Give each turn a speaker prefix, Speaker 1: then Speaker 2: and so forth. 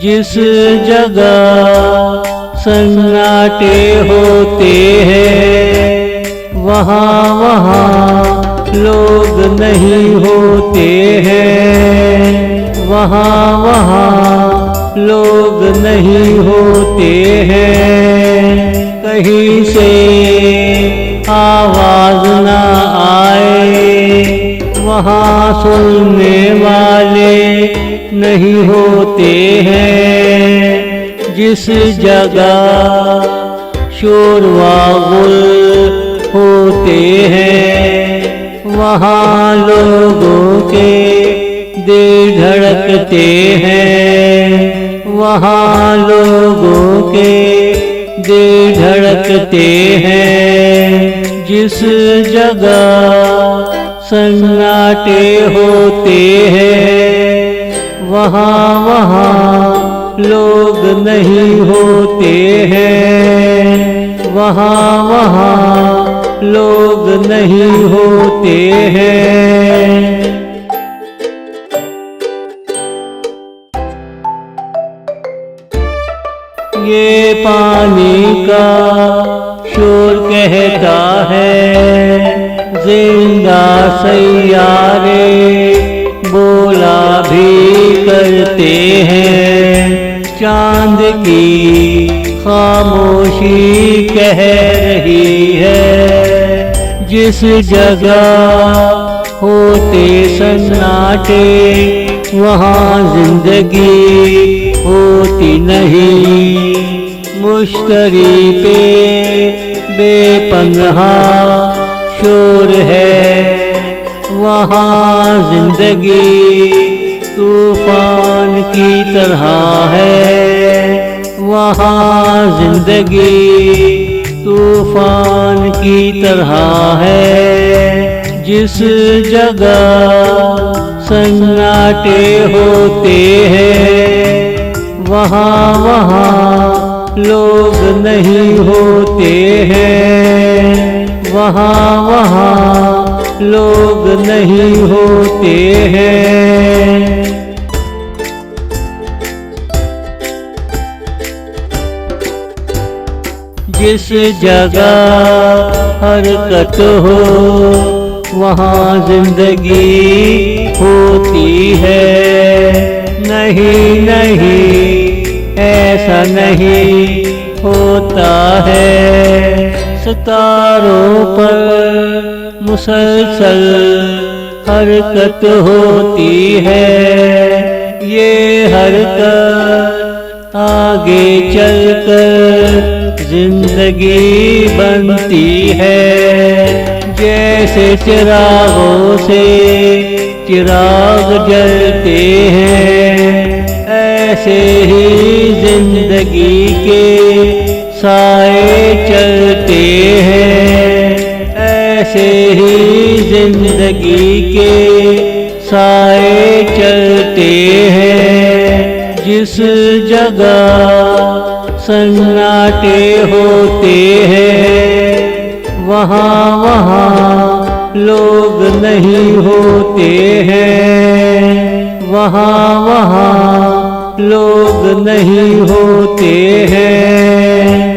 Speaker 1: जिस जगह सन्नाटे होते हैं वहाँ वहाँ लोग नहीं होते हैं, वहाँ वहाँ लोग नहीं होते हैं। कहीं से आवाज न आए वहाँ सुनने वाले नहीं होते हैं। जिस जगह शोर वागुल होते हैं वहाँ लोगों के दिल धड़कते हैं, वहाँ लोगों के दिल धड़कते हैं। जिस जगह सन्नाटे होते हैं वहाँ वहाँ लोग नहीं होते हैं, वहाँ वहाँ लोग नहीं होते हैं। ये पानी का शोर कहता है जिंदा सैयारे बोला भी करते हैं। चांद की खामोशी कह रही है जिस जगह होते सन्नाटे वहाँ जिंदगी होती नहीं। मुश्तरी पे बेपनाह शोर है वहाँ जिंदगी तूफान की तरह है, वहाँ जिंदगी तूफान की तरह है। जिस जगह सन्नाटे होते हैं वहाँ वहाँ लोग नहीं होते हैं, वहाँ वहाँ लोग नहीं होते हैं। जिस जगह हरकत हो वहाँ जिंदगी होती है। नहीं नहीं ऐसा नहीं होता है, सितारों पर मुसलसल हरकत होती है। ये हरकत आगे चलकर जिंदगी बनती है। जैसे चिरागों से चिराग जलते हैं ऐसे ही जिंदगी के साए चलते हैं, ऐसे ही जिंदगी के साए चलते हैं। जिस जगह सन्नाटे होते हैं वहाँ वहाँ लोग नहीं होते हैं, वहाँ वहाँ लोग नहीं होते हैं।